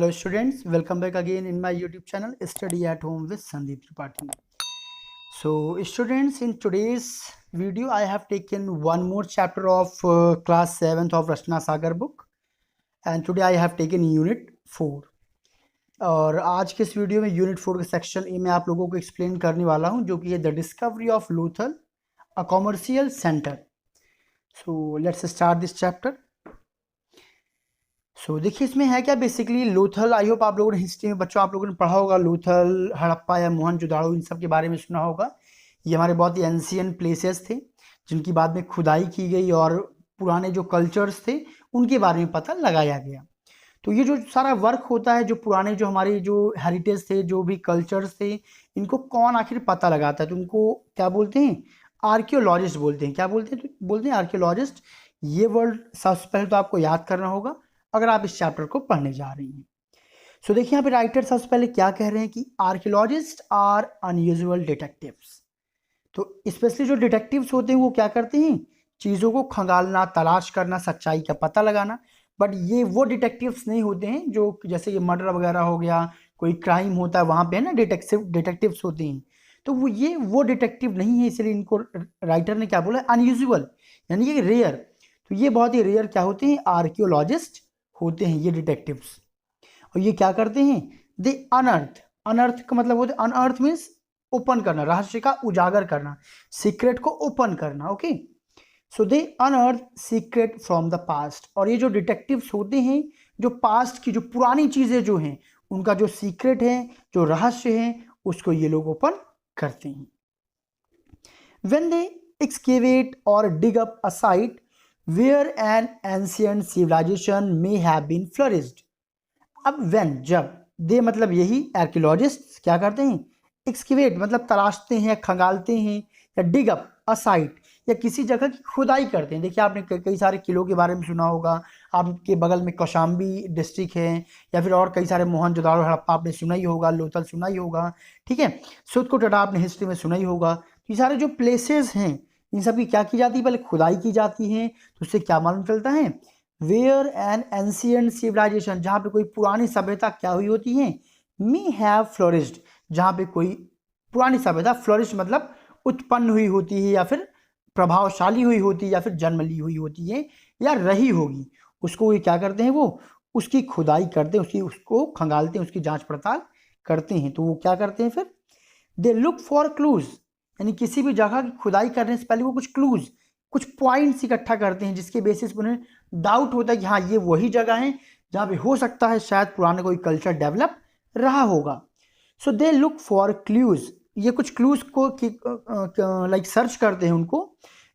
Hello students, welcome back again in my YouTube channel Study at Home with Sandeep Tripathi. So students, in today's video I have taken one more chapter of class 7th of Rachna Sagar book and today I have taken unit 4. और आज के इस video में unit 4 के section A में आप लोगों को एक्सप्लेन करने वाला हूं जो कि है the discovery of Lothal a commercial centre. So let's start this chapter. So देखिए इसमें है क्या बेसिकली लूथल. आई होप आप लोगों ने हिस्ट्री में बच्चों आप लोगों ने पढ़ा होगा लूथल, हड़प्पा या मोहनजोदाड़ो, इन सब के बारे में सुना होगा. ये हमारे बहुत ही एंशियंट प्लेसेस थे जिनकी बाद में खुदाई की गई और पुराने जो कल्चर्स थे उनके बारे में पता लगाया गया. तो ये जो सारा वर्क होता है, जो पुराने जो हमारे जो हेरिटेज थे, जो भी कल्चर्स थे, इनको कौन आखिर पता लगाता है, तो उनको क्या बोलते हैं? आर्कियोलॉजिस्ट बोलते हैं. क्या बोलते हैं? तो बोलते हैं आर्कियोलॉजिस्ट. ये वर्ड सबसे पहले तो आपको याद करना होगा अगर आप इस चैप्टर को पढ़ने जा रही हैं. सो देखिए यहाँ पे राइटर सबसे पहले क्या कह रहे हैं कि आर्कियोलॉजिस्ट आर अनयूजुअल डिटेक्टिव्स. तो स्पेशली जो डिटेक्टिव्स होते हैं वो क्या करते हैं? चीज़ों को खंगालना, तलाश करना, सच्चाई का पता लगाना. बट ये वो डिटेक्टिव्स नहीं होते हैं जो जैसे ये मर्डर वगैरह हो गया, कोई क्राइम होता है वहाँ पे है ना डिटेक्टिव्स होते हैं. तो वो डिटेक्टिव नहीं है, इसलिए इनको राइटर ने क्या बोला? अनयूजुअल, यानी ये रेयर. तो ये बहुत ही रेयर क्या होते हैं? आर्कियोलॉजिस्ट होते हैं ये डिटेक्टिव्स. और ये क्या करते हैं? दे अनअर्थ. अनअर्थ का मतलब होता है, अनअर्थ मीन्स ओपन करना, रहस्य का उजागर करना, सीक्रेट को ओपन करना. Okay, so they unearth secret from the past. और ये जो डिटेक्टिव्स होते हैं जो पास्ट की जो पुरानी चीजें जो हैं उनका जो सीक्रेट है, जो रहस्य है, उसको ये लोग ओपन करते हैं. व्हेन दे एक्सकेवेट और dig up a site where an ancient civilization may have been flourished. अब when, जब, दे मतलब यही आर्कियोलॉजिस्ट क्या करते हैं? एक्सकेवेट मतलब तलाशते हैं, खंगालते हैं, या डिग अप अ साइट या किसी जगह की खुदाई करते हैं. देखिए आपने कई सारे किलों के बारे में सुना होगा. आपके बगल में कौशाम्बी डिस्ट्रिक्ट है, या फिर और कई सारे मोहनजोदाड़ो, हड़प्पा आपने सुना ही होगा, लोथल सुना ही होगा. ठीक है, सूरजकोट आपने हिस्ट्री में सुना ही होगा. ये सारे जो प्लेसेस हैं इन सब की क्या की जाती है? पहले खुदाई की जाती है. तो उससे क्या मालूम चलता है? वेयर एन एंशिएंट सिविलाइजेशन, जहाँ पे कोई पुरानी सभ्यता क्या हुई होती है? मे हैव फ्लोरिश्ड, जहाँ पे कोई पुरानी सभ्यता, फ्लोरिश मतलब उत्पन्न हुई होती है, या फिर प्रभावशाली हुई होती है, या फिर जन्म ली हुई होती है, या रही होगी, उसको ये क्या करते हैं? वो उसकी खुदाई करते हैं, उसको खंगालते हैं, उसकी जांच पड़ताल करते हैं. तो वो क्या करते हैं फिर? दे लुक फॉर क्लूज, यानी किसी भी जगह की खुदाई करने से पहले वो कुछ क्लूज, कुछ पॉइंट्स इकट्ठा करते हैं जिसके बेसिस पर उन्हें डाउट होता है कि हाँ ये वही जगह है जहाँ पे हो सकता है शायद पुराना कोई कल्चर डेवलप रहा होगा. सो दे लुक फॉर क्लूज, ये कुछ क्लूज को लाइक सर्च करते हैं उनको,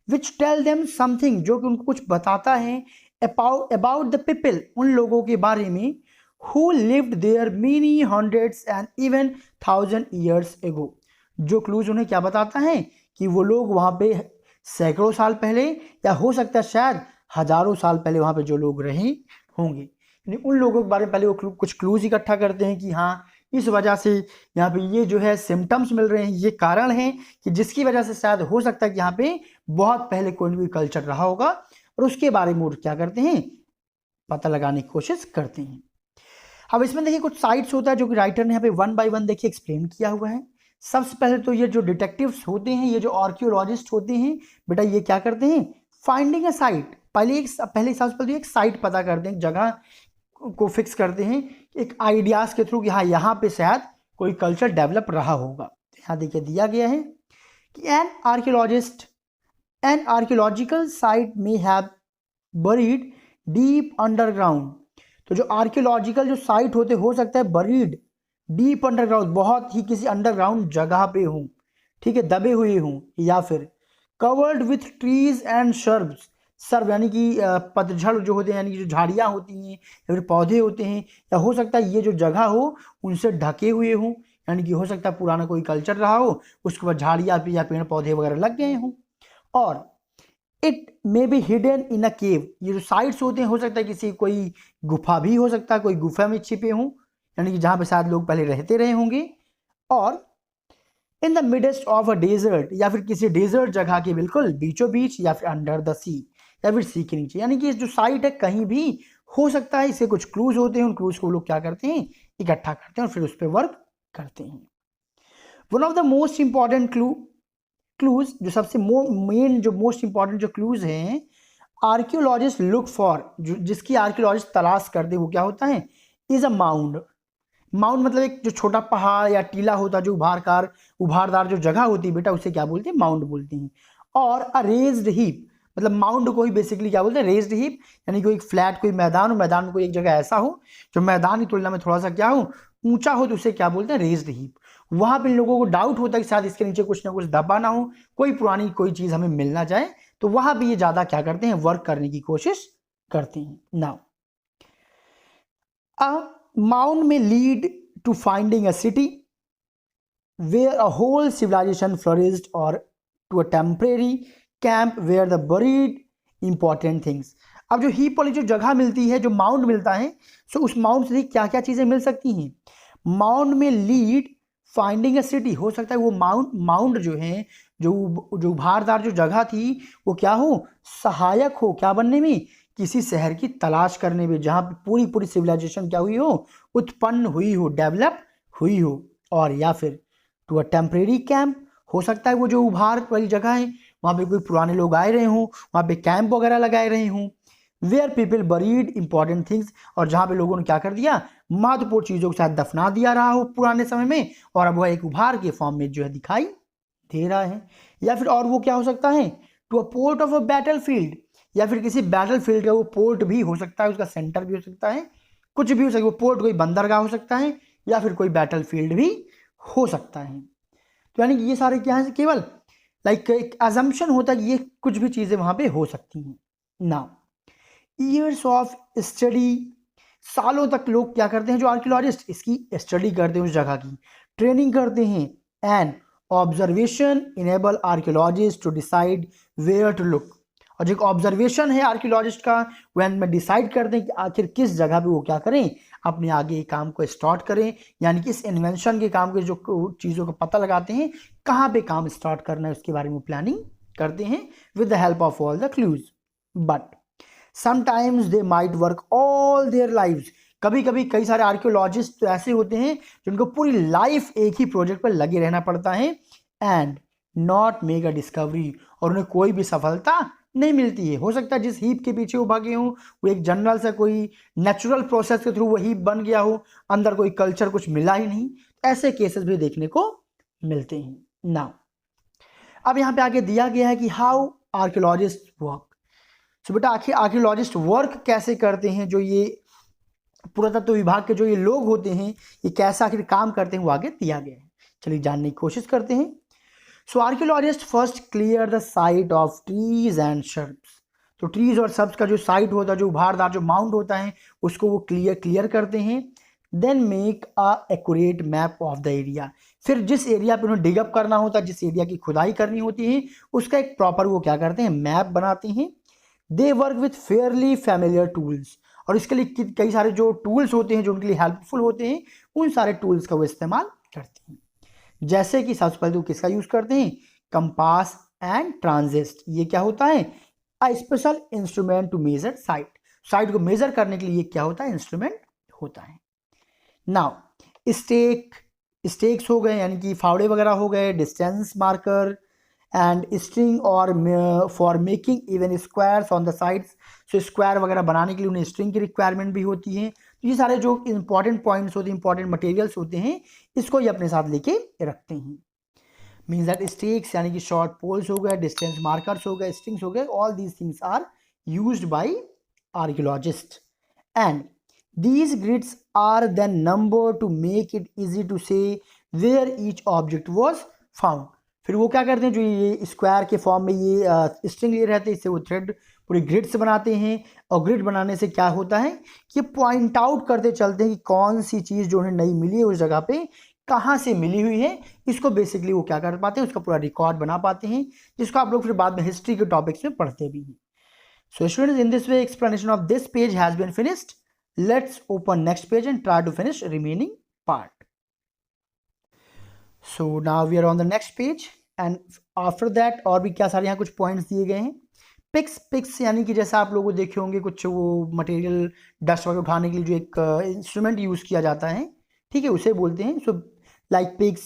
विच टेल देम समथिंग, जो कि उनको कुछ बताता है अबाउट द पीपल, उन लोगों के बारे में, who lived there many hundreds and even 1000 years ago. जो क्लूज उन्हें क्या बताता है? कि वो लोग वहाँ पे सैकड़ों साल पहले, या हो सकता है शायद हजारों साल पहले वहाँ पे जो लोग रहे होंगे. यानी उन लोगों के बारे में पहले वो कुछ क्लूज इकट्ठा करते हैं कि हाँ इस वजह से यहाँ पे ये जो है सिम्टम्स मिल रहे हैं, ये कारण हैं कि जिसकी वजह से शायद हो सकता है कि यहाँ पे बहुत पहले कोई भी कल्चर रहा होगा. और उसके बारे में वो क्या करते हैं? पता लगाने की कोशिश करते हैं. अब इसमें देखिए कुछ साइट्स होता है जो कि राइटर ने यहाँ पे वन बाय वन देखिए एक्सप्लेन किया हुआ है. सबसे पहले तो ये जो डिटेक्टिव्स होते हैं, ये जो आर्कियोलॉजिस्ट होते हैं बेटा, ये क्या करते हैं? फाइंडिंग अ साइट, पहले सबसे पहले एक साइट पता करते हैं, जगह को फिक्स करते हैं एक आइडियाज के थ्रू कि हाँ यहाँ पे शायद कोई कल्चर डेवलप रहा होगा. यहाँ देखिए दिया गया है कि एन आर्कियोलॉजिकल साइट में हैव बरीड डीप अंडरग्राउंड. तो जो आर्कियोलॉजिकल जो साइट होते हो सकता है बरीड डीप अंडरग्राउंड, बहुत ही किसी अंडरग्राउंड जगह पे हूँ, ठीक है, दबे हुए हूँ, या फिर covered with trees and shrubs. SERB यानी कि पतझड़ जो होते हैं, यानी कि जो झाड़ियाँ होती हैं या फिर पौधे होते हैं, या हो सकता है ये जो जगह हो उनसे ढके हुए हों, यानी कि हो सकता है पुराना कोई कल्चर रहा हो, उसके बाद झाड़ियाँ या पेड़ पौधे वगैरह लग गए हों. और it may be hidden in a cave, ये जो साइट्स होते हैं हो सकता है किसी कोई गुफा भी हो सकता है, कोई गुफा में छिपे हों, यानी कि जहाँ पे शायद लोग पहले रहते रहे होंगे. और in the midst of a desert, या फिर किसी डेजर्ट जगह के बिल्कुल बीचों बीच, या फिर अंडर द सी, या फिर सी के नीचे, यानी कि जो साइट है कहीं भी हो सकता है इससे कुछ क्लूज होते हैं, उन क्लूज को लोग क्या करते हैं, इकट्ठा करते हैं और फिर उस पर वर्क करते हैं। One of the most important clues जो सबसे मेन जो मोस्ट इंपॉर्टेंट जो क्लूज हैं आर्कियोलॉजिस्ट लुक फॉर, जिसकी आर्कियोलॉजिस्ट तलाश करते वो क्या होता है, इज अ माउंड। माउंट मतलब एक जो छोटा पहाड़ या टीला होता है जो उभारदार जो जगह होती है बेटा, उसे क्या बोलते हैं, माउंट बोलते हैं। और अ रेज्ड हीप, मतलब माउंट को ही बेसिकली क्या बोलते हैं, रेज्ड हीप, यानी कोई फ्लैट कोई मैदान हो, मैदान में कोई एक जगह ऐसा हो जो मैदान की तुलना में थोड़ा सा क्या हो, ऊंचा हो, तो उसे क्या बोलते हैं, रेज्ड हीप। वहां पे लोगों को डाउट होता है कि शायद इसके नीचे कुछ ना कुछ दबा ना हो, कोई पुरानी कोई चीज हमें मिल ना जाए, तो वहां भी ये ज्यादा क्या करते हैं, वर्क करने की कोशिश करते हैं। नाउ अ माउंट में lead to finding a city where a whole civilization flourished, or to a temporary camp where the buried important things। अब जो हीप वाली जो जगह मिलती है, जो माउंट मिलता है, सो उस माउंट से क्या क्या चीजें मिल सकती हैं। माउंट में लीड फाइंडिंग अ सिटी, हो सकता है वो माउंट जो है, जो उभारदार जो जगह थी, वो क्या हो, सहायक हो क्या बनने में, किसी शहर की तलाश करने में, जहां पे पूरी पूरी सिविलाइजेशन क्या हुई हो, उत्पन्न हुई हो, डेवलप हुई हो। और या फिर टू अ टेम्परेरी कैंप, हो सकता है वो जो उभार वाली जगह है वहां पे कोई पुराने लोग आए रहे हों, वहां पे कैंप वगैरह लगाए रहे हों। Where people buried important things, और जहां पे लोगों ने क्या कर दिया, महत्वपूर्ण चीजों के साथ दफना दिया रहा हो पुराने समय में, और अब वह एक उभार के फॉर्म में जो है दिखाई दे रहा है। या फिर और वो क्या हो सकता है, to a port of a battle field, या फिर किसी बैटल फील्ड का वो पोर्ट भी हो सकता है, उसका सेंटर भी हो सकता है, कुछ भी हो सकता है, वो पोर्ट कोई बंदरगाह हो सकता है, या फिर कोई बैटल फील्ड भी हो सकता है। तो यानी कि ये सारे क्या है, केवल एक अजम्पशन होता है कि ये कुछ भी चीजें वहां पे हो सकती हैं। नाउ ईयर्स ऑफ स्टडी, सालों तक लोग क्या करते हैं, जो आर्कियोलॉजिस्ट इसकी स्टडी करते हैं, उस जगह की ट्रेनिंग करते हैं। And observation enable archaeologist to decide where to look, और जो एक ऑब्जर्वेशन है आर्कियोलॉजिस्ट का, वह में डिसाइड करते हैं कि आखिर किस जगह पे वो क्या करें, अपने आगे काम को स्टार्ट करें, यानी कि इस इन्वेंशन के काम के जो चीज़ों का पता लगाते हैं, कहाँ पे काम स्टार्ट करना है, उसके बारे में प्लानिंग करते हैं with the help of all the clues. But sometimes they might work all their lives, कभी कभी कई सारे आर्कियोलॉजिस्ट तो ऐसे होते हैं जिनको पूरी लाइफ एक ही प्रोजेक्ट पर लगे रहना पड़ता है, and not make a discovery, और उन्हें कोई भी सफलता नहीं मिलती है। हो सकता है जिस हीप के पीछे वो भागे हों वो एक जनरल सा कोई नेचुरल प्रोसेस के थ्रू वो हीप बन गया हो, अंदर कोई कल्चर कुछ मिला ही नहीं, ऐसे केसेस भी देखने को मिलते हैं। नाउ अब यहाँ पे आगे दिया गया है कि हाउ आर्कियोलॉजिस्ट वर्क। सो बेटा आखिर आर्कियोलॉजिस्ट वर्क कैसे करते हैं, जो ये पुरातत्व विभाग के जो ये लोग होते हैं, ये कैसा आखिर काम करते हैं, वो आगे दिया गया है। चलिए जानने की कोशिश करते हैं। So archaeologists first clear the site of trees and shrubs, तो ट्रीज और शर्ब्स का जो साइट होता है, जो उभारदार जो माउंट होता है, उसको वो क्लियर करते हैं। Then make a accurate map of the area, फिर जिस एरिया पे उन्हें डिगअप करना होता है, जिस एरिया की खुदाई करनी होती है, उसका एक प्रॉपर वो क्या करते हैं, मैप बनाते हैं। They work with Fairlie familiar tools, और इसके लिए कई सारे जो टूल्स होते हैं जो उनके लिए हेल्पफुल होते हैं, उन सारे टूल्स का वो इस्तेमाल करते हैं। जैसे कि सबसे पहले तो किसका यूज करते हैं, कंपास एंड ट्रांजिस्ट। ये क्या होता है, a special instrument to measure site को मेजर करने के लिए क्या होता है, इंस्ट्रूमेंट होता है। नाउ स्टेक्स हो गए, यानी कि फावड़े वगैरह हो गए, डिस्टेंस मार्कर एंड स्ट्रिंग, और for making even squares on the sides, so square वगैरह बनाने के लिए उन्हें स्ट्रिंग की रिक्वायरमेंट भी होती है। तो ये सारे जो इंपॉर्टेंट पॉइंट्स होते हैं, इंपॉर्टेंट मटेरियल्स होते हैं, इसको ये अपने साथ लेके रखते हैं। मीन्स दैट स्टिक्स यानी कि शॉर्ट पोल्स हो गए, डिस्टेंस मार्कर्स हो गए, स्ट्रिंग्स हो गए, all these things are used by archaeologist. And these grids are then numbered to make it easy to say where each object was found। फिर वो क्या करते हैं, जो ये स्क्वायर के फॉर्म में ये स्ट्रिंग लिए रहते हैं, इससे वो थ्रेड पूरी ग्रिड्स बनाते हैं, और ग्रिड बनाने से क्या होता है कि पॉइंट आउट करते चलते हैं कि कौन सी चीज़ जो उन्हें नहीं मिली है उस जगह पे कहाँ से मिली हुई है, इसको बेसिकली वो क्या कर पाते हैं, उसका पूरा रिकॉर्ड बना पाते हैं, जिसको आप लोग फिर बाद में हिस्ट्री के टॉपिक्स में पढ़ते भी हैं। So students, in this way explanation of this page has been finished. Let's open next page and try to finish remaining part. So now we are on the next page, and after that और भी क्या सारे यहाँ कुछ points दिए गए हैं। Pics यानी कि जैसा आप लोगों देखे होंगे कुछ वो मटेरियल डस्ट वगैरह उठाने के लिए जो एक इंस्ट्रूमेंट यूज़ किया जाता है, ठीक है, उसे बोलते हैं। So like picks,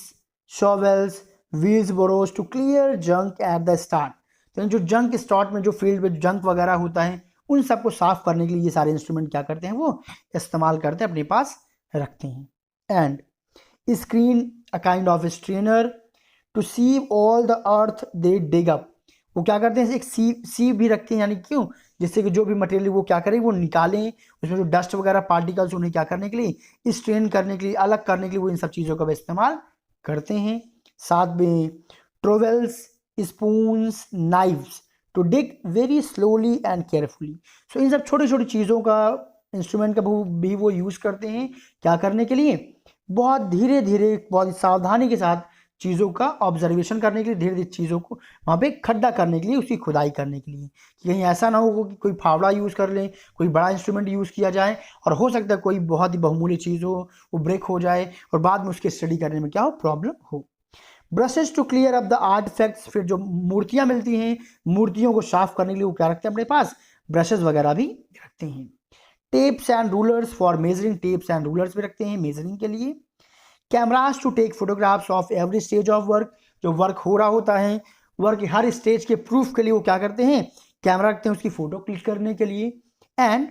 shovels, wheelbarrows to clear junk at the start. तो जो जंक स्टार्ट में जो फील्ड में जंक वगैरह होता है उन सबको साफ करने के लिए ये सारे इंस्ट्रूमेंट क्या करते हैं, वो इस्तेमाल करते हैं, अपने पास रखते हैं। And screen a kind of strainer to sieve all the earth they dig up. वो क्या करते हैं, एक सीव भी रखते हैं, यानी क्यों, जिससे कि जो भी मटेरियल वो क्या करें, वो निकालें, उसमें जो डस्ट वगैरह पार्टिकल्स उन्हें क्या करने के लिए, स्ट्रेन करने के लिए, अलग करने के लिए, वो इन सब चीज़ों का इस्तेमाल करते हैं। साथ में trowels, spoons, knives to dig very slowly and carefully. So इन सब छोटी छोटी चीज़ों का इंस्ट्रूमेंट का भी वो यूज़ करते हैं, क्या करने के लिए, बहुत धीरे धीरे, बहुत सावधानी के साथ चीज़ों का ऑब्जर्वेशन करने के लिए, धीरे धीरे चीज़ों को वहाँ पे खड्डा करने के लिए, उसकी खुदाई करने के लिए, कि कहीं ऐसा ना हो कि कोई फावड़ा यूज़ कर ले, कोई बड़ा इंस्ट्रूमेंट यूज़ किया जाए और हो सकता है कोई बहुत ही बहुमूल्य चीज़ हो, वो ब्रेक हो जाए और बाद में उसके स्टडी करने में क्या हो, प्रॉब्लम हो। Brushes to clear up the artifacts, फिर जो मूर्तियाँ मिलती हैं, मूर्तियों को साफ करने के लिए वो क्या रखते हैं अपने पास, ब्रशेस वगैरह भी रखते हैं। Tapes and rulers for measuring, tapes and rulers भी रखते हैं मेजरिंग के लिए। Cameras to take photographs of every stage of work, जो वर्क हो रहा होता है, वर्क के हर स्टेज के प्रूफ के लिए वो क्या करते हैं, कैमरा रखते हैं, उसकी फोटो क्लिक करने के लिए। And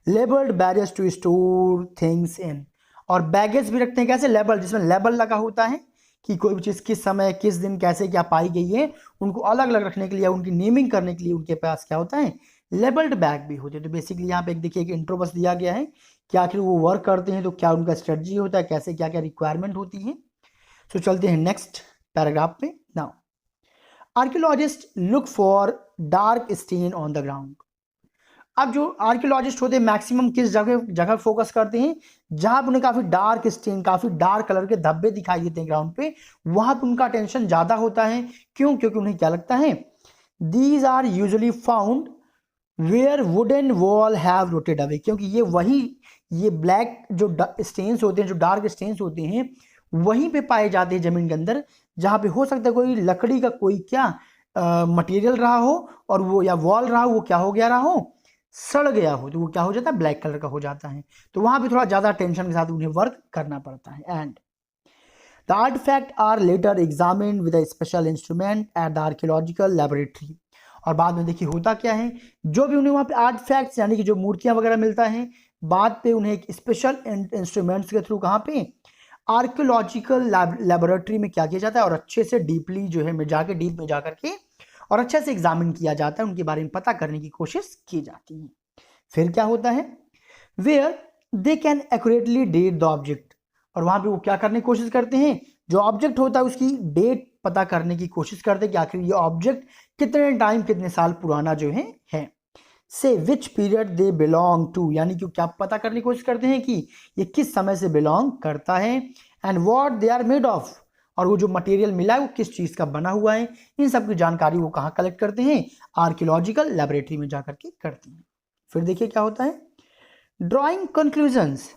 labelled baggage to store things in, और बैगेज भी रखते हैं, कैसे, लेबल, जिसमें लेबल लगा होता है कि कोई भी चीज़ किस समय, किस दिन, कैसे क्या पाई गई है, उनको अलग अलग रखने के लिए, उनकी नेमिंग करने के लिए उनके पास क्या होता है, लेबल्ड बैग भी होते हैं। तो बेसिकली यहाँ पे एक देखिए एक इंट्रो बस दिया गया है कि आखिर वो वर्क करते हैं तो क्या उनका स्ट्रेटजी होता है, कैसे क्या क्या रिक्वायरमेंट होती है। सो चलते हैं नेक्स्ट पैराग्राफ पे। Now archaeologist look for dark stain on the ground. अब जो आर्कियोलॉजिस्ट होते हैं मैक्सिमम किस जगह जगह फोकस करते हैं, जहां पर उन्हें काफी डार्क स्टेन, काफी डार्क कलर के धब्बे दिखाई देते हैं ग्राउंड पे, वहां पर उनका अटेंशन ज्यादा होता है। क्यों, क्योंकि उन्हें क्या लगता है, these are usually found where wooden wall have rotted away, क्योंकि ये ब्लैक जो स्टेन्स होते हैं, जो डार्क स्टेन्स होते हैं, वहीं पे पाए जाते हैं जमीन के अंदर, जहां पे हो सकता है कोई लकड़ी का कोई क्या मटेरियल रहा हो और वो, या वॉल रहा हो, वो क्या हो गया रहा हो, सड़ गया हो, तो वो क्या हो जाता है, ब्लैक कलर का हो जाता है। तो वहां पे थोड़ा ज्यादा टेंशन के साथ उन्हें वर्क करना पड़ता है। And the artifact are later examined with a special instrument at the archaeological laboratory. और बाद में देखिए होता क्या है, जो भी उन्हें वहाँ पे आर्टिफैक्ट्स यानी कि जो मूर्तियाँ वगैरह मिलता है, बाद पे उन्हें एक स्पेशल इंस्ट्रूमेंट्स के थ्रू कहाँ पे, आर्कियोलॉजिकल लैबोरेटरी में क्या किया जाता है, और अच्छे से डीपली जो है जाके डीप में जा करके और अच्छे से एग्जामिन किया जाता है, उनके बारे में पता करने की कोशिश की जाती है। फिर क्या होता है, where they can accurately date the object, और वहां पे वो क्या करने की कोशिश करते हैं, जो ऑब्जेक्ट होता है उसकी डेट पता करने की कोशिश करते हैं कि आखिर ये ऑब्जेक्ट कितने टाइम, कितने साल पुराना जो है। से which period they belong to, यानी कि क्या पता करने की कोशिश करते हैं कि ये किस समय से बिलोंग करता है। And what they are made of, और वो जो मटेरियल मिला है वो किस चीज का बना हुआ है, इन सब की जानकारी वो कहाँ कलेक्ट करते हैं, आर्कियोलॉजिकल लैबोरेटरी में जाकर के करते हैं। फिर देखिए क्या होता है, ड्राइंग कंक्लूजन्स,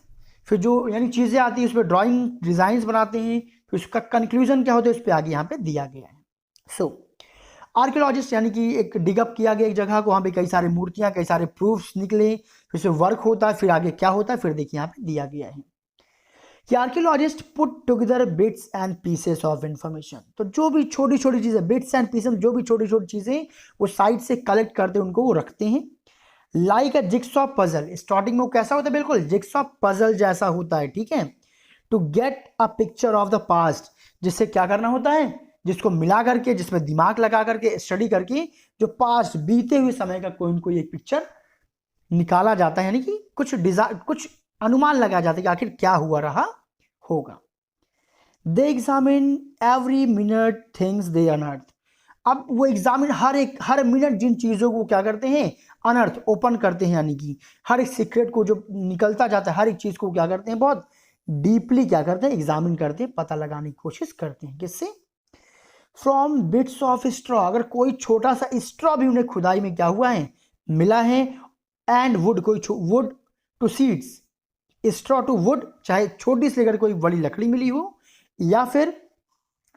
फिर जो यानी चीज़ें आती है उस पर ड्राइंग डिजाइंस बनाते हैं, फिर उसका कंक्लूजन क्या होता है उस पर आगे यहाँ पे दिया गया है। सो आर्कियोलॉजिस्ट यानी कि एक डिगअप किया गया एक जगह को, वहाँ पे कई सारी मूर्तियाँ, कई सारे प्रूफ्स निकले, फिर से वर्क होता है, फिर आगे क्या होता है, फिर देखिए यहाँ पे दिया गया है कि archaeologist put together bits and pieces of information. तो जो भी छोटी छोटी चीज़ें, बिट्स एंड पीसेस, जो भी छोटी छोटी चीज़ें वो साइड से कलेक्ट करते हैं, उनको वो रखते हैं। लाइक अ जिक्सॉ पजल, स्टार्टिंग में वो कैसा होता है, बिल्कुल जिक्सॉ पजल जैसा होता है, ठीक है। To get a picture of the past, जिससे क्या करना होता है, जिसको मिला करके, जिसमें दिमाग लगा करके स्टडी करके जो पास्ट बीते हुए समय का कोई न कोई एक पिक्चर निकाला जाता है, यानी कि कुछ अनुमान लगाया जाता है कि आखिर क्या हुआ रहा होगा। They examine every minute things they unearth, अब वो एग्जामिन हर मिनट जिन चीज़ों को क्या करते हैं, अनर्थ, ओपन करते हैं, यानी कि हर एक सीक्रेट को जो निकलता जाता है, हर एक चीज़ को क्या करते हैं, बहुत डीपली क्या करते हैं, एग्जामिन करते हैं, पता लगाने की कोशिश करते हैं। किससे, फ्रॉम बिट्स ऑफ स्ट्रॉ, अगर कोई छोटा सा स्ट्रॉ भी उन्हें खुदाई में क्या हुआ है, मिला है। एंड वुड, कोई wood to seeds, straw to wood, चाहे छोटी से लेकर कोई बड़ी लकड़ी मिली हो, या फिर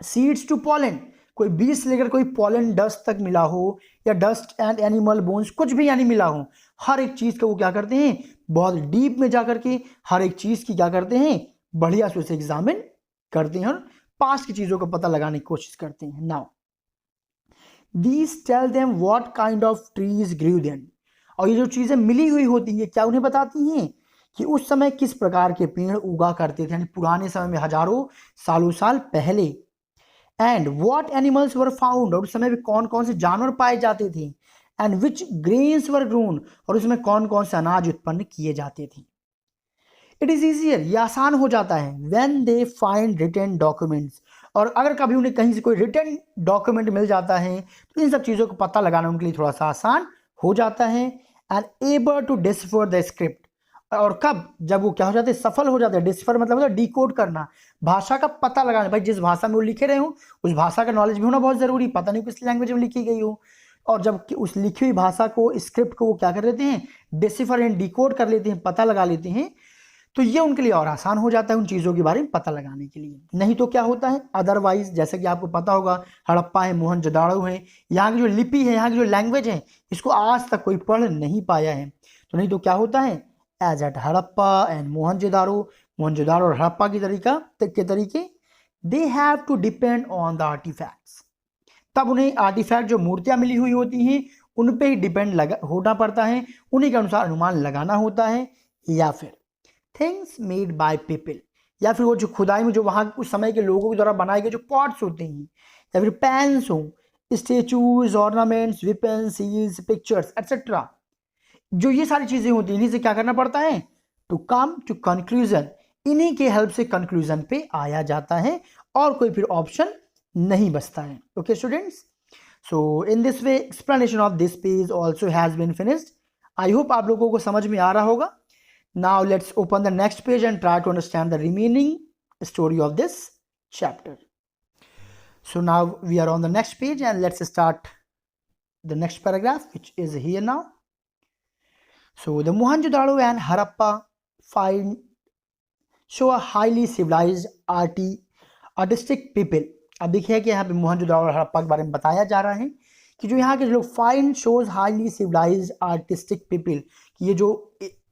सीड्स टू पॉलन, कोई बीज से लेकर कोई पॉलन डस्ट तक मिला हो, या डस्ट एंड एनिमल बोन्स, कुछ भी यानी मिला हो, हर एक चीज़ का वो क्या करते हैं, बहुत डीप में जा करके हर एक चीज़ की क्या करते हैं, बढ़िया से उसे एग्जामिन करते हैं और पास की चीज़ों का पता लगाने की कोशिश करते हैं। Now these tell them what kind of trees grew then, और ये जो चीज़ें मिली हुई होती है क्या उन्हें बताती हैं कि उस समय किस प्रकार के पेड़ उगा करते थे, यानी पुराने समय में हजारों सालों साल पहले। And what animals were found, और उस समय में कौन कौन से जानवर पाए जाते थे। And which grains were grown, और उसमें कौन कौन से अनाज उत्पन्न किए जाते थे। इट इज ईजियर, ये आसान हो जाता है, when they find written documents, और अगर कभी उन्हें कहीं से कोई रिटन डॉक्यूमेंट मिल जाता है तो इन सब चीज़ों को पता लगाना उनके लिए थोड़ा सा आसान हो जाता है। And able to decipher the script, और कब, जब वो क्या हो जाते हैं, सफल हो जाते हैं। डिसफर मतलब होता है डिकोड करना, भाषा का पता लगाना। भाई जिस भाषा में वो लिखे रहे हो उस भाषा का नॉलेज भी होना बहुत जरूरी, पता नहीं किस लैंग्वेज में लिखी गई हो। और जब उस लिखी हुई भाषा को, स्क्रिप्ट को वो क्या कर लेते हैं, डिसफर एंड डिकोड कर लेते हैं, पता लगा लेते हैं, तो ये उनके लिए और आसान हो जाता है उन चीज़ों के बारे में पता लगाने के लिए। नहीं तो क्या होता है अदरवाइज, जैसे कि आपको पता होगा हड़प्पा है, मोहनजोदाड़ो है, यहाँ की जो लिपि है, यहाँ की जो लैंग्वेज है, इसको आज तक कोई पढ़ नहीं पाया है। तो नहीं तो क्या होता है, as at Harappa and Mohenjodaro, Mohenjodaro और हड़प्पा की तरीके they have to depend on the artifacts, तब उन्हें आर्टिफैक्ट जो मूर्तियाँ मिली हुई होती हैं उन पे ही डिपेंड होना पड़ता है, उन्हीं के अनुसार अनुमान लगाना होता है। या फिर थिंग्स मेड बाय पीपल, या फिर वो जो खुदाई में जो वहाँ उस समय के लोगों के द्वारा बनाए गए जो पॉट्स होते हैं, या फिर पैन्स हो, statues, ornaments, weapons, seals, pictures et cetera, जो ये सारी चीज़ें होती हैं, इन्हीं से क्या करना पड़ता है, टू कम टू कंक्लूजन, इन्हीं के हेल्प से कंक्लूजन पे आया जाता है और कोई फिर ऑप्शन नहीं बचता है। Okay students, so in this way explanation of this page also has been finished. I hope आप लोगों को समझ में आ रहा होगा। Now let's open the next page and try to understand the remaining story of this chapter. So now we are on the next page and let's start the next paragraph, which is here now. So the Mohenjo-daro and Harappa find show a highly civilized artistic people. अब देखिए कि यहाँ पे मोहनजोदाड़ो और हड़प्पा के बारे में बताया जा रहा है कि जो यहाँ के लोग find shows highly civilised artistic people, कि ये जो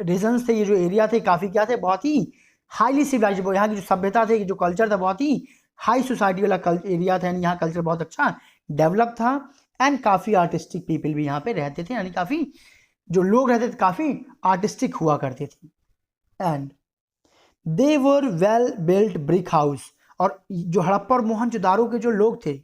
रीजन्स थे, ये जो एरिया थे, काफ़ी क्या थे, बहुत ही हाईली सिविलाइज्ड, यहाँ की जो सभ्यता थे, जो कल्चर था, बहुत ही हाई सोसाइटी वाला एरिया था, यानी यहाँ कल्चर बहुत अच्छा डेवलप था। एंड काफ़ी आर्टिस्टिक पीपल भी यहाँ पे रहते थे, यानी काफ़ी जो लोग रहते थे काफ़ी आर्टिस्टिक हुआ करते थे। And they were well built brick house, और जो हड़प्पा और मोहनजोदाड़ो के जो लोग थे,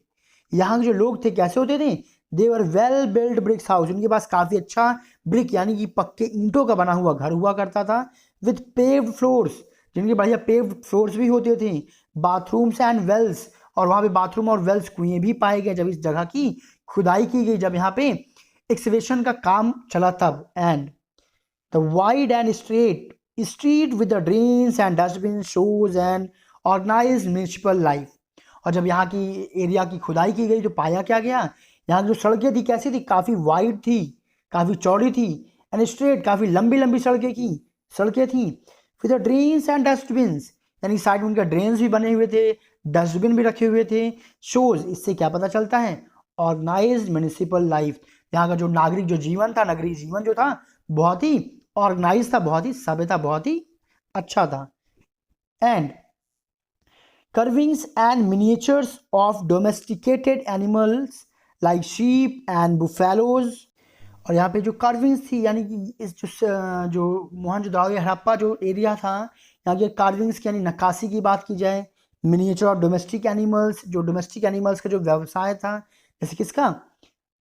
यहाँ के जो लोग थे कैसे होते थे, they were well build bricks house, उनके पास काफ़ी अच्छा ब्रिक यानी कि पक्के ईंटों का बना हुआ घर हुआ करता था, विथ पेव्ड फ्लोर्स, जिनके बढ़िया पेव्ड फ्लोर्स भी होते थे, बाथरूम्स एंड वेल्स, और वहाँ पे बाथरूम और वेल्स कुएं भी पाए गए जब इस जगह की खुदाई की गई, जब यहाँ पे एक्सकेवेशन का काम चला तब। And the wide and street with the drains and dustbin shows and organised municipal life, और जब यहाँ की एरिया की खुदाई की गई तो पाया क्या गया, यहाँ की जो सड़कें थी कैसी थी, काफ़ी वाइड थी, काफ़ी चौड़ी थी, एंड स्ट्रेट, काफ़ी लंबी लंबी सड़कें थी, फिर ड्रेन्स एंड डस्टबिन्स, यानी साइड में उनके ड्रेन्स भी बने हुए थे, डस्टबिन भी रखे हुए थे। शोज, इससे क्या पता चलता है, ऑर्गेनाइज्ड म्यूनिसिपल लाइफ, यहाँ का जो नागरिक जो जीवन था, नगरीय जीवन जो था, बहुत ही ऑर्गेनाइज था, बहुत ही सभ्य था, बहुत ही अच्छा था। And carvings and miniatures of domesticated animals like sheep and buffaloes, और यहाँ पे जो कार्विंग्स थी, यानी कि इस जो मोहनजोदाड़ो या हड़प्पा जो एरिया था, यहाँ के कार्विंग्स की यानी नक्काशी की बात की जाए, मिनिएचर ऑफ डोमेस्टिक एनिमल्स, जो डोमेस्टिक एनिमल्स का जो व्यवसाय था, जैसे किसका,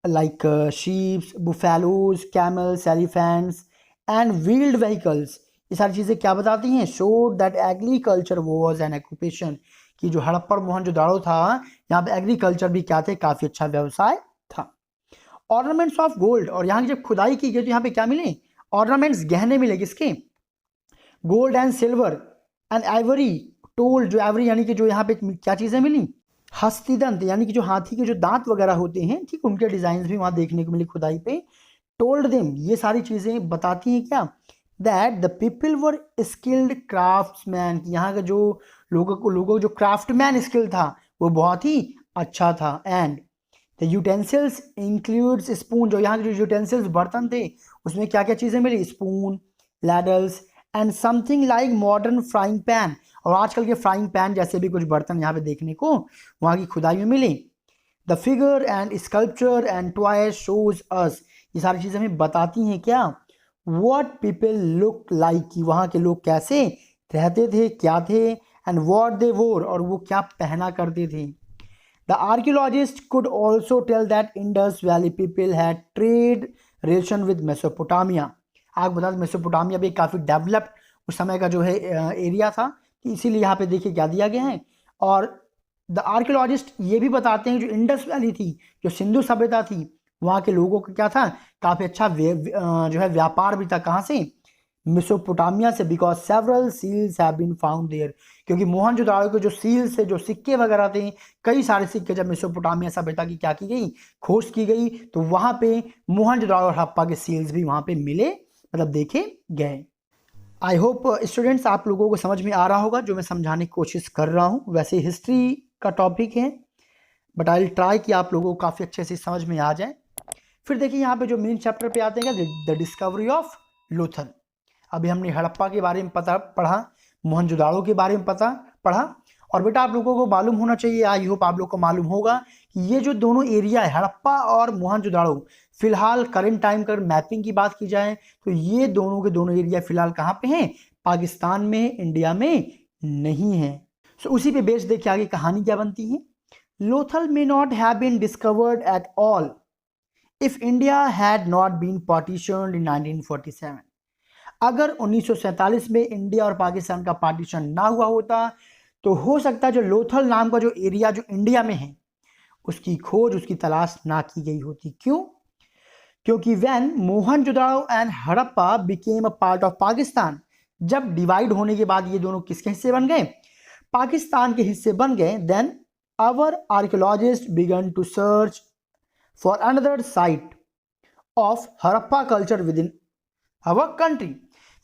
like sheeps, buffaloes, camels, elephants and wheeled vehicles, ये सारी चीज़ें क्या बताती हैं, show that agriculture was an occupation, कि जो हड़प्पा और मोहनजोदाड़ो था, यहाँ पे एग्रीकल्चर भी क्या थे, काफ़ी अच्छा व्यवसाय था। ऑर्नामेंट्स ऑफ गोल्ड, और यहाँ की जब खुदाई की गई तो यहाँ पे क्या मिले, ऑर्नामेंट्स, गहने मिले, किसके, gold and silver and Ivory toll, जो आइवरी यानी कि जो यहाँ पे क्या चीज़ें मिली, हस्तिदंत, यानी कि जो हाथी के जो दांत वगैरह होते हैं, ठीक, उनके डिजाइन भी वहाँ देखने को मिले खुदाई पे। टोल्ड देम, ये सारी चीज़ें बताती हैं क्या, that the people were skilled craftsman, यहाँ के जो लोगों को जो क्राफ्टमैन स्किल था वो बहुत ही अच्छा था। And the utensils includes spoon, जो यहाँ के जो यूटेंसिल्स बर्तन थे उसमें क्या क्या चीज़ें मिली, spoon, ladles and something like modern frying pan, और आजकल के फ्राइंग पैन जैसे भी कुछ बर्तन यहाँ पे देखने को वहाँ की खुदाई में मिले। The figure and sculpture and toys shows us, ये सारी चीज़ें हमें बताती हैं क्या, व्हाट पीपल लुक लाइक, कि वहाँ के लोग कैसे रहते थे, क्या थे, एंड व्हाट दे वोर, और वो क्या पहना करते थे। The archaeologist could also tell that Indus valley people had trade relation with Mesopotamia, आपको बता दें मेसोपोटामिया भी काफ़ी डेवलप्ड उस समय का जो है एरिया था, इसीलिए यहाँ पे देखिए क्या दिया गया है। और द आर्कियोलॉजिस्ट ये भी बताते हैं जो इंडस वैली थी, जो सिंधु सभ्यता थी, वहाँ के लोगों का क्या था, काफ़ी अच्छा जो है व्यापार भी था, कहाँ से, मेसोपोटामिया से, because several seals have been found there, क्योंकि मोहनजोदाड़ो के जो सील्स थे, जो सिक्के वगैरह थे, कई सारे सिक्के जब मेसोपोटामिया सभ्यता की क्या की गई, खोज की गई, तो वहाँ पे मोहनजोदाड़ो और हड़प्पा के सील्स भी वहाँ पे मिले, मतलब देखे गए। आई होप स्टूडेंट्स आप लोगों को समझ में आ रहा होगा जो मैं समझाने की कोशिश कर रहा हूँ। वैसे हिस्ट्री का टॉपिक है, बट आई विल ट्राई कि आप लोगों को काफ़ी अच्छे से समझ में आ जाए। फिर देखिए यहाँ पे जो मेन चैप्टर पे आते हैं द डिस्कवरी ऑफ लोथल। अभी हमने हड़प्पा के बारे में पढ़ा, मोहनजोदाड़ो के बारे में पढ़ा, और बेटा आप लोगों को मालूम होना चाहिए, आई होप आप लोग को मालूम होगा कि ये जो दोनों एरिया है हड़प्पा और मोहनजोदाड़ो, फिलहाल करंट टाइम कर मैपिंग की बात की जाए तो ये दोनों के दोनों एरिया फिलहाल कहाँ पे हैं, पाकिस्तान में, इंडिया में नहीं है। सो उसी पे बेस देखिए आगे कहानी क्या बनती है। Lothal may not have been discovered at all if India had not been partitioned in 1947, अगर 1947 में इंडिया और पाकिस्तान का पार्टीशन ना हुआ होता तो हो सकता है जो लोथल नाम का जो एरिया जो इंडिया में है उसकी खोज, उसकी तलाश ना की गई होती। क्यों? क्योंकि when Mohenjodaro and Harappa became a part of Pakistan, जब डिवाइड होने के बाद ये दोनों किसके हिस्से बन गए, पाकिस्तान के हिस्से बन गए, then our archaeologist began to search for another site of Harappa culture within our country.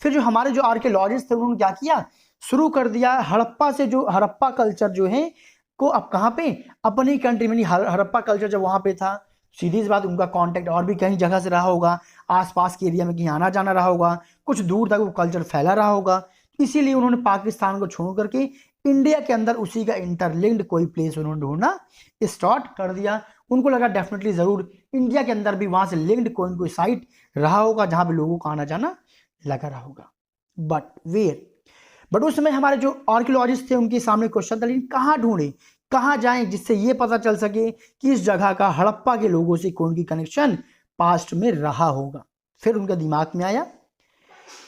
फिर जो हमारे जो आर्कियोलॉजिस्ट थे उन्होंने क्या किया, शुरू कर दिया हड़प्पा से, जो हड़प्पा कल्चर जो है को अब कहाँ पे, अपनी कंट्री में, हड़प्पा कल्चर जब वहाँ पे था, सीधी सी बात उनका कांटेक्ट और भी कहीं जगह से रहा होगा, आसपास के एरिया में कहीं आना जाना रहा होगा, कुछ दूर तक वो कल्चर फैला रहा होगा, इसीलिए उन्होंने पाकिस्तान को छोड़ करके इंडिया के अंदर उसी का इंटरलिंक्ड कोई प्लेस उन्होंने ढूंढना स्टार्ट कर दिया। उनको लगा डेफिनेटली ज़रूर इंडिया के अंदर भी वहाँ से लिंक्ड कोई न कोई साइट रहा होगा जहाँ पे लोगों का आना जाना लगा रहा होगा। बट उस समय हमारे जो आर्कियोलॉजिस्ट थे उनके सामने क्वेश्चन था, लेकिन कहाँ ढूंढे, कहाँ जाएं जिससे ये पता चल सके कि इस जगह का हड़प्पा के लोगों से कौन की कनेक्शन पास्ट में रहा होगा। फिर उनका दिमाग में आया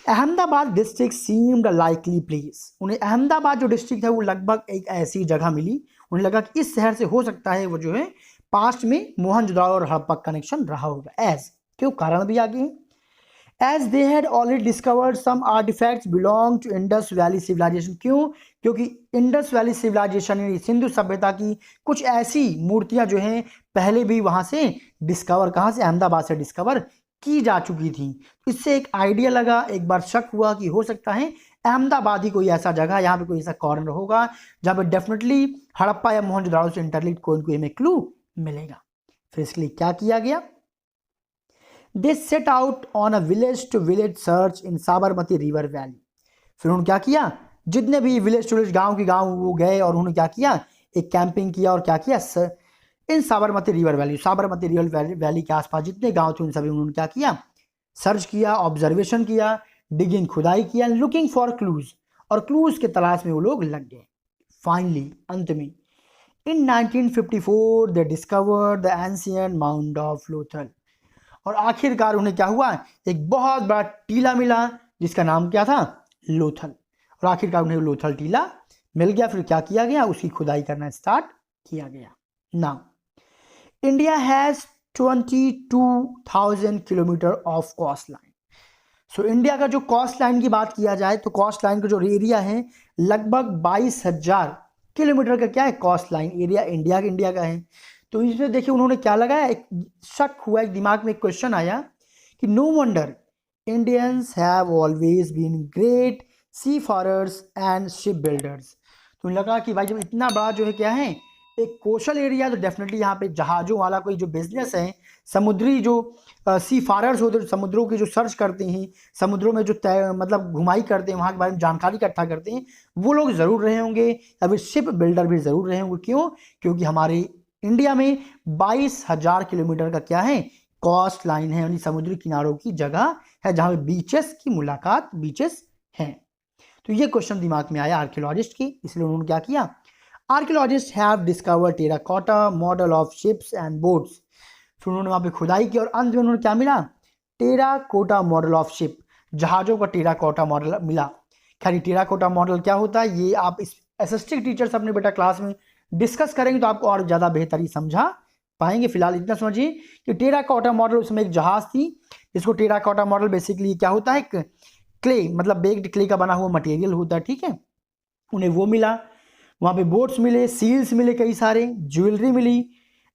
अहमदाबाद डिस्ट्रिक्ट सीम्ड अ लाइकली प्लेस, उन्हें अहमदाबाद जो डिस्ट्रिक्ट है वो लगभग एक ऐसी जगह मिली, उन्हें लगा कि इस शहर से हो सकता है वो जो है पास्ट में मोहनजोदाड़ो और हड़प्पा कनेक्शन रहा होगा। एज क्यों, कारण भी आगे है, as they had already discovered some artifacts belong to Indus valley civilisation. क्यों? क्योंकि इंडस वैली सिविलाइजेशन यानी सिंधु सभ्यता की कुछ ऐसी मूर्तियां जो हैं पहले भी वहां से डिस्कवर, कहाँ से, अहमदाबाद से डिस्कवर की जा चुकी थी। इससे एक आइडिया लगा, एक बार शक हुआ कि हो सकता है अहमदाबाद ही कोई ऐसा जगह, यहाँ पे कोई ऐसा कॉर्नर होगा जहाँ पे डेफिनेटली हड़प्पा या मोहनजोदाड़ो से इंटरलिंक्ड कोई न कोई हमें क्लू मिलेगा। फिर इसके लिए क्या किया गया, they set out on a village to village search in Sabarmati river valley. फिर उन्होंने क्या किया, जितने भी विलेज टू विलेज, गाँव के गाँव वो गए और उन्होंने क्या किया, एक कैंपिंग किया और क्या किया, in Sabarmati river valley, Sabarmati river valley के आसपास जितने गांव थे उन सभी उन्होंने क्या किया, सर्च किया, ऑब्जर्वेशन किया, डिगिंग खुदाई किया, लुकिंग फॉर क्लूज, और क्लूज के तलाश में वो लोग लग गए। फाइनली अंत में इन 1954 दे discovered the ancient mount of Lothal, और आखिरकार उन्हें क्या हुआ, एक बहुत बड़ा टीला मिला जिसका नाम क्या था, लोथल, और आखिरकार उन्हें लोथल टीला मिल गया। फिर क्या किया गया, उसकी खुदाई करना स्टार्ट किया गया। Now India has 22,000 kilometre of coast line. So India का जो कोस्ट लाइन की बात किया जाए तो कोस्ट लाइन का जो एरिया है लगभग 22,000 किलोमीटर का क्या है, कोस्ट लाइन एरिया इंडिया का है। तो इसमें देखिए उन्होंने क्या लगाया, एक शक हुआ, एक दिमाग में एक क्वेश्चन आया कि no wonder Indians have always been great seafarers and ship builders. तो लगा कि भाई जब इतना बड़ा जो है क्या है एक कोस्टल एरिया तो डेफिनेटली यहाँ पे जहाज़ों वाला कोई जो बिजनेस है, समुद्री जो सी फारर्स होते हैं, समुद्रों की जो सर्च करते हैं, समुद्रों में जो मतलब घुमाई करते हैं, वहाँ के बारे में जानकारी इकट्ठा करते हैं, वो लोग ज़रूर रहे होंगे। अभी शिप बिल्डर भी ज़रूर रहे होंगे। क्यों? क्योंकि हमारे इंडिया में 22,000 किलोमीटर का क्या है, कोस्ट लाइन है, यानी समुद्री किनारों की जगह है जहाँ पे बीचेस की मुलाकात बीचेस हैं। तो ये क्वेश्चन दिमाग में आया आर्कियोलॉजिस्ट की, इसलिए उन्होंने क्या किया, archaeologist have discovered terracotta model of ships and boats. फिर उन्होंने वहाँ पे खुदाई की और अंत में उन्होंने क्या मिला, टेराकोटा मॉडल ऑफ शिप, जहाज़ों का टेराकोटा मॉडल मिला। खैर टेराकोटा मॉडल क्या होता है ये आप इस असिस्टेंट टीचर्स अपने बेटा क्लास में डिस्कस करेंगे तो आपको और ज़्यादा बेहतरी समझा पाएंगे। फिलहाल इतना समझिए कि टेराकोटा मॉडल, उसमें एक जहाज़ थी जिसको टेराकोटा मॉडल बेसिकली क्या होता है, एक क्ले मतलब बेक्ड क्ले का बना हुआ मटेरियल होता है, ठीक है। उन्हें वो मिला, वहाँ पे बोट्स मिले, सील्स मिले, कई सारे ज्वेलरी मिली,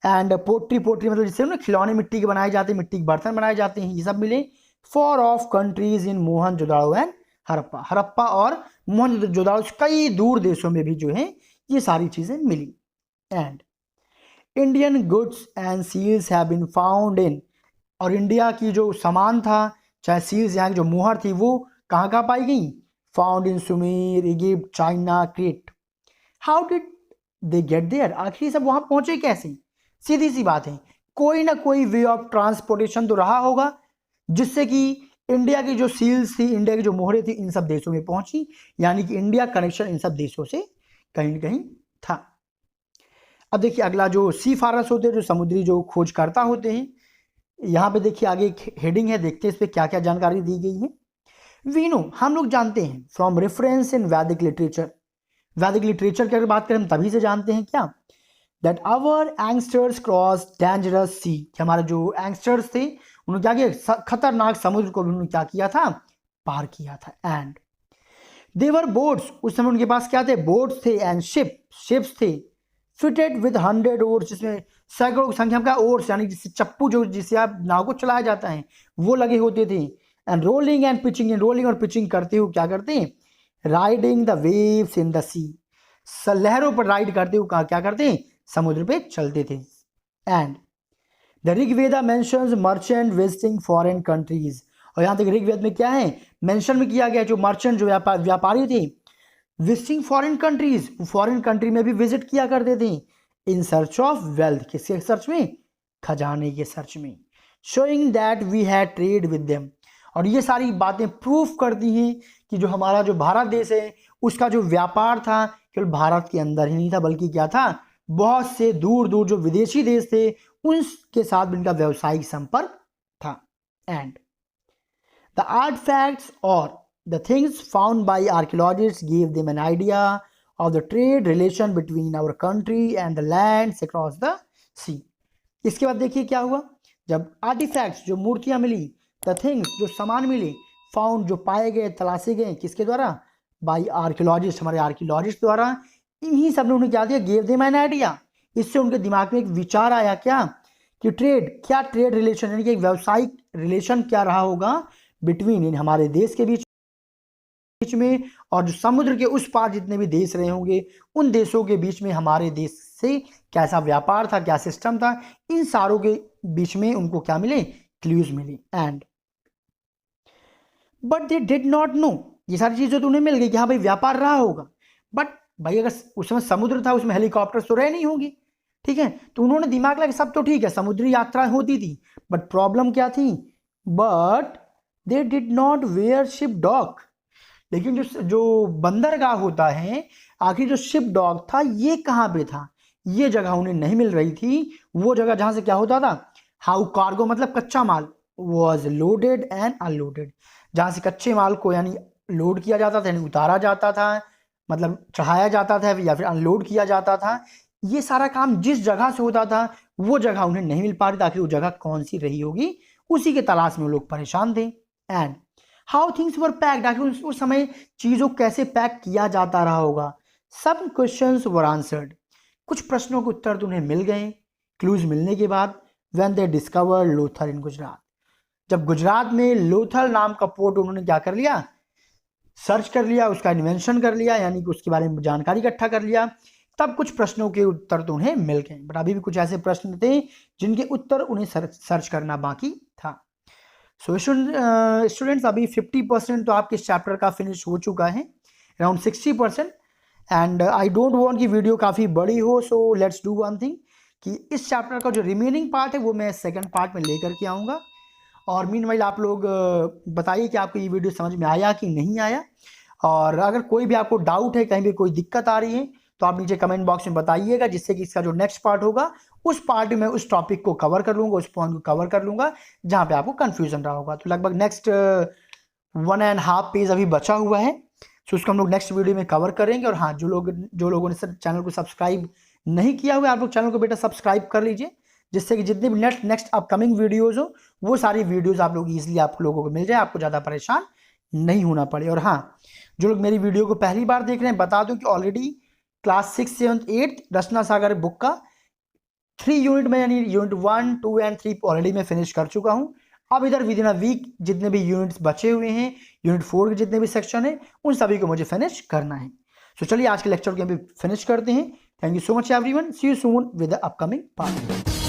एंड पोट्री मतलब जिससे ना खिलौने मिट्टी के बनाए जाते हैं, मिट्टी के बर्तन बनाए जाते हैं, ये सब मिले। For of countries in Mohenjodaro and Harappa और मोहनजोदाड़ो कई दूर देशों में भी जो है ये सारी चीज़ें मिली। And Indian goods and seals have been found in, और इंडिया की जो सामान था चाहे सील्स यहाँ की जो मोहर थी वो कहाँ पाई गई, found in Sumer, Egypt, China, Crete. How did they get there, आखिर सब वहां पहुंचे कैसे? सीधी सी बात है, कोई ना कोई वे ऑफ ट्रांसपोर्टेशन तो रहा होगा जिससे कि इंडिया की जो सील्स थी, इंडिया की जो मोहरें थी इन सब देशों में पहुंची, यानी कि इंडिया कनेक्शन इन सब देशों से कहीं ना कहीं था। अब देखिए अगला जो सी फारर्स होते हैं, जो समुद्री जो खोजकर्ता होते हैं, यहाँ पे देखिए आगे एक हेडिंग है, देखते हैं इस पर क्या क्या जानकारी दी गई है। वी नो, हम लोग जानते हैं, फ्रॉम रेफरेंस इन वैदिक लिटरेचर, वैदिक लिटरेचर की अगर बात करें हम तभी से जानते हैं क्या, दैट आवर एंगस्टर्स क्रॉस डेंजरस सी, हमारे जो एंगस्टर्स थे उन्होंने क्या किया, खतरनाक समुद्र को भी उन्होंने क्या किया था, पार किया था। एंड देवर बोट्स, उस समय उनके पास क्या थे, बोट्स थे, एंड शिप्स थे, फिटेड विद 100 ओर्स, जिसमें सैकड़ों की संख्या का ओर्स यानी जिससे चप्पू जो जिससे आप नाव को चलाया जाता है वो लगे होते थे। And rolling and pitching, rolling और पिचिंग करते हुए क्या करते हैं, riding the waves in the sea, लहरों पर राइड करते हुए क्या करते हैं, समुद्र पे चलते थे। And the Rigveda mentions merchant visiting foreign countries, और यहाँ तक ऋग्वेद में क्या है मेंशन में किया गया, जो मर्चेंट जो व्यापारी थे, visiting foreign countries, foreign country में भी विजिट किया करते थे, इन सर्च ऑफ वेल्थ, किसके सर्च में, खजाने के सर्च में, showing that we had trade with them, और ये सारी बातें प्रूफ करती हैं कि जो हमारा जो भारत देश है उसका जो व्यापार था केवल भारत के अंदर ही नहीं था, बल्कि क्या था, बहुत से दूर दूर जो विदेशी देश थे उनके साथ भी इनका व्यावसायिक संपर्क था। एंड द आर्टिफैक्ट्स और the things found by archaeologists give them an idea of the trade relation between our country and the lands across the sea. इसके बाद देखिए क्या हुआ, जब आर्टिफैक्ट्स जो मूर्तियां मिली, द थिंग्स जो सामान मिले, फाउंड जो पाए गए, तलाशे गए, किसके द्वारा, बाई आर्कियोलॉजिस्ट, हमारे आर्कियोलॉजिस्ट द्वारा, इन्हीं सब ने उन्हें क्या दिया, गेव देम एन आइडिया, इससे उनके दिमाग में एक विचार आया क्या, कि ट्रेड, क्या ट्रेड रिलेशन यानी कि एक व्यावसायिक रिलेशन क्या रहा होगा बिटवीन इन हमारे देश के बीच में और जो समुद्र के उस पार जितने भी देश रहे होंगे उन देशों के बीच में हमारे देश से कैसा व्यापार था, क्या सिस्टम था, इन सारों के बीच में उनको क्या मिले, क्लूज मिले। And but they did not know, ये सारी चीजें तो उन्हें मिल गई कि हाँ भाई व्यापार रहा होगा, बट भाई अगर उस समय समुद्र था उसमें हेलीकॉप्टर तो रहे नहीं होंगे, ठीक है, तो उन्होंने दिमाग लगा सब तो ठीक है, समुद्री यात्रा होती थी, बट प्रॉब्लम क्या थी, but they did not where ship dock, लेकिन जो बंदरगाह होता है, आखिर जो शिप डॉक था ये कहाँ पे था, ये जगह उन्हें नहीं मिल रही थी। वो जगह जहां से क्या होता था, हाउ कार्गो मतलब कच्चा माल, वॉज लोडेड एंड अनलोडेड, जहां से कच्चे माल को यानी लोड किया जाता था यानी उतारा जाता था, मतलब चढ़ाया जाता था या फिर अनलोड किया जाता था, ये सारा काम जिस जगह से होता था वो जगह उन्हें नहीं मिल पा रही थी। आखिर वो जगह कौन सी रही होगी, उसी के तलाश में वो लोग परेशान थे। And how things were packed, आखिर उस समय चीजों कैसे पैक किया जाता रहा होगा। सब क्वेश्चंस वर आंसर्ड, कुछ प्रश्नों के उत्तर तो उन्हें मिल गए क्लूज मिलने के बाद। व्हेन दे डिस्कवर लोथल इन गुजरात, जब गुजरात में लोथल नाम का पोर्ट उन्होंने क्या कर लिया, सर्च कर लिया, उसका इन्वेंशन कर लिया, यानी कि उसके बारे में जानकारी इकट्ठा कर लिया तब कुछ प्रश्नों के उत्तर तो उन्हें मिल गए, बट अभी भी कुछ ऐसे प्रश्न थे जिनके उत्तर उन्हें सर्च करना बाकी था। सो स्टूडेंट्स अभी 50% तो आपके इस चैप्टर का फिनिश हो चुका है, around 60%। And I don't want कि वीडियो काफ़ी बड़ी हो, so let's do one thing कि इस चैप्टर का जो रिमेनिंग पार्ट है वो मैं सेकंड पार्ट में लेकर के आऊँगा। और मीनवाइल आप लोग बताइए कि आपको ये वीडियो समझ में आया कि नहीं आया, और अगर कोई भी आपको डाउट है, कहीं भी कोई दिक्कत आ रही है, तो आप नीचे कमेंट बॉक्स में बताइएगा, जिससे कि इसका जो नेक्स्ट पार्ट होगा उस पार्ट में उस टॉपिक को कवर कर लूँगा, उस पॉइंट को कवर कर लूँगा जहाँ पे आपको कन्फ्यूजन रहा होगा। तो लगभग नेक्स्ट 1.5 पेज अभी बचा हुआ है, तो उसको हम लोग नेक्स्ट वीडियो में कवर करेंगे। और हाँ, जो लोगों ने चैनल को सब्सक्राइब नहीं किया हुआ, आप लोग चैनल को बेटा सब्सक्राइब कर लीजिए, जिससे कि जितने भी नेक्स्ट अपकमिंग वीडियोज़ हो वो सारी वीडियोज़ आप लोग ईजिली आप लोगों को मिल जाए, आपको ज़्यादा परेशान नहीं होना पड़े। और हाँ, जो लोग मेरी वीडियो को पहली बार देख रहे हैं, बता दूं कि ऑलरेडी क्लास 6, 7, 8 रचना सागर बुक का 3 यूनिट में, यानी यूनिट 1, 2 एंड 3 ऑलरेडी मैं फिनिश कर चुका हूँ। अब इधर विद इन अ वीक जितने भी यूनिट्स बचे हुए हैं, यूनिट 4 के जितने भी सेक्शन है, उन सभी को मुझे फिनिश करना है। तो चलिए आज के लेक्चर को अभी फिनिश करते हैं। Thank you so much everyone, see you soon with the upcoming part.